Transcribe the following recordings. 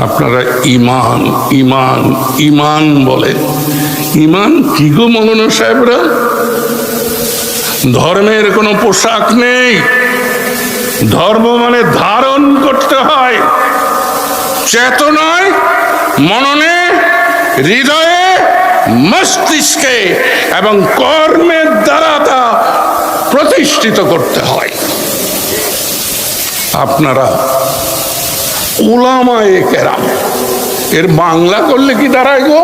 আপনারা ইমান ইমান ইমান বলেন। ইমান কি গো মৌলানা সাহেবরা? ধর্মের কোনো পোশাক নেই। ধর্ম মানে ধারণ করতে হয় চেতনায়, মননে, হৃদয়ে, মস্তিষ্কে এবং কর্মের দ্বারা তা প্রতিষ্ঠিত করতে হয়। আপনারা উলামায়ে কেরাম এর বাংলা করলে কি দাঁড়ায় গো?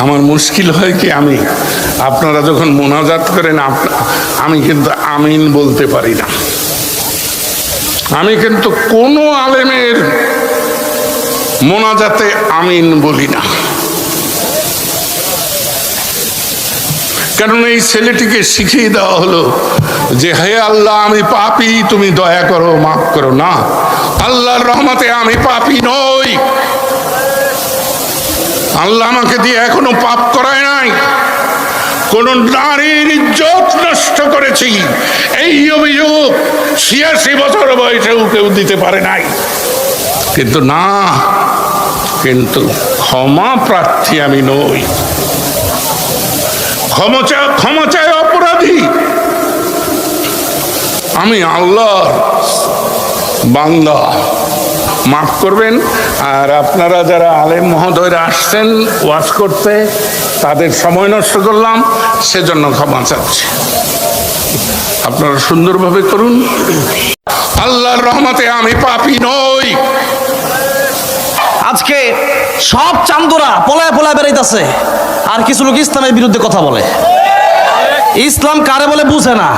আমার মুশকিল হয় কি, আপনারা যখন মোনাজাত করেন আমি কিন্তু আমিন বলতে পারি না। আমি কিন্তু কোনো আলেমের মোনাজাতে আমিন বলি না, কারণ এই ছেলেটিকে শিখিয়ে দেওয়া হলো যে হে আল্লাহ আমি পাপী, তুমি দয়া করো, মাফ করো। না, আল্লাহর রহমতে আমি পাপী নই। আল্লাহ আমাকে দিয়ে এখনো পাপ করায় নাই। কোন নারীর ইজ্জত নষ্ট করেছি এই অভিযোগ ৮৬ বছর বয়সেও কেউ দিতে পারে নাই। কিন্তু ক্ষমা প্রার্থী আমি নই। ক্ষমা চাই অপরাধী। আমি আল্লাহর বান্দা, মাফ করবেন। আর আপনারা যারা আলেম মহোদয়রা আসছেন ওয়াজ করতে, তাদের সময় নষ্ট করলাম, সেজন্য ক্ষমা চাচ্ছি। আপনারা সুন্দরভাবে করুন। আল্লাহর রহমতে আমি পাপী নই। আজকে সব চান্দুরা পলায় পলায় বেড়াইতেছে, আর কিছু লোক ইসলামের বিরুদ্ধে কথা বলে। ইসলাম কারে বলে বুঝে না,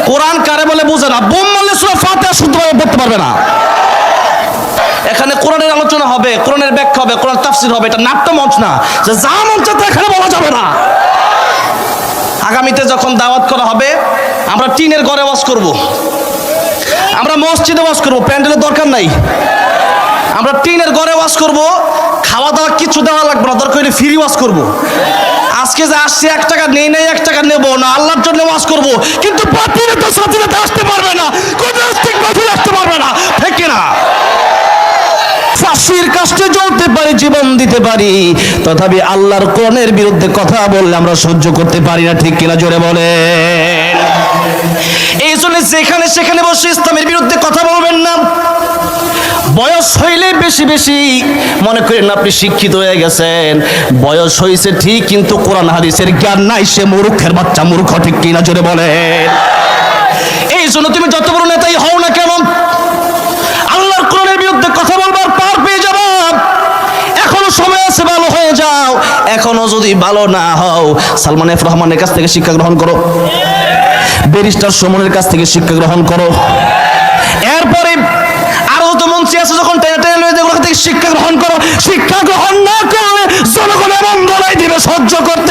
কোরআন কারে বলে বুঝে না। বোম মারলে সূরা ফাতিহা শুদ্ধভাবে পড়তে পারবে না। এখানে কোরআনের আলোচনা হবে, কোরআনের ব্যাখ্যা হবে, কোরআন তাফসীর হবে। এটা নাট্য মঞ্চ না যে যা মন চায় এখানে বলা যাবে না। আগামীতে যখন দাওয়াত করা হবে, আমরা টিনের ঘরে ওয়াজ করব, আমরা মসজিদে ওয়াজ করব, প্যান্ডেলের দরকার নাই। আমরা টিনের ঘরে ওয়াজ করব, খাওয়া দাওয়া কিছু দেওয়া লাগবে না, দরকার হলে ফ্রি ওয়াজ করব। আজকে যে আসছে ১ টাকা নেই, ১ টাকা নেব না, আল্লাহর জন্য ওয়াজ করব। কিন্তু বাতিলে তো সাথে আসতে পারবে না, কোন রাস্তিক বাতিল আসতে পারবে না, ঠিক কিনা? ফাঁসির কাষ্টে জ্বলতে পারি, জীবন দিতে পারি, তথাপি আল্লাহর কোরআনের বিরুদ্ধে কথা বললে আমরা সহ্য করতে পারি না, ঠিক কিনা? জোরে বলেন। এই জন্য যেখানে সেখানে বসে ইসলামের বিরুদ্ধে কথা বলবেন না। বয়স হইলে বেশি বেশি মনে করেন আপনি শিক্ষিত হয়ে গেছেন। বয়স হয়েছে ঠিক, কিন্তু কোরআন হাদিসের জ্ঞান নাই, সে মূর্খের বাচ্চা, মূর্খ, ঠিক কিনা? জোরে বলেন। এই জন্য তুমি যত বড় নেতাই হও না কেন, আল্লাহর কোরআনের বিরুদ্ধে কথা বলবার পার পেয়ে যাবে। এখনো সময় আছে, ভালো হয়ে যাও। এখনো যদি ভালো না হও, সালমান এফ রহমানের কাছ থেকে শিক্ষা গ্রহণ করো, ব্যারিস্টার সুমনের কাছ থেকে শিক্ষা গ্রহণ করো। এরপরে আরো তো মঞ্চে আছে, যখন থেকে শিক্ষা গ্রহণ করো। শিক্ষা গ্রহণ না করলে জনগণ এমন বলাই দিবে, সহ্য করতে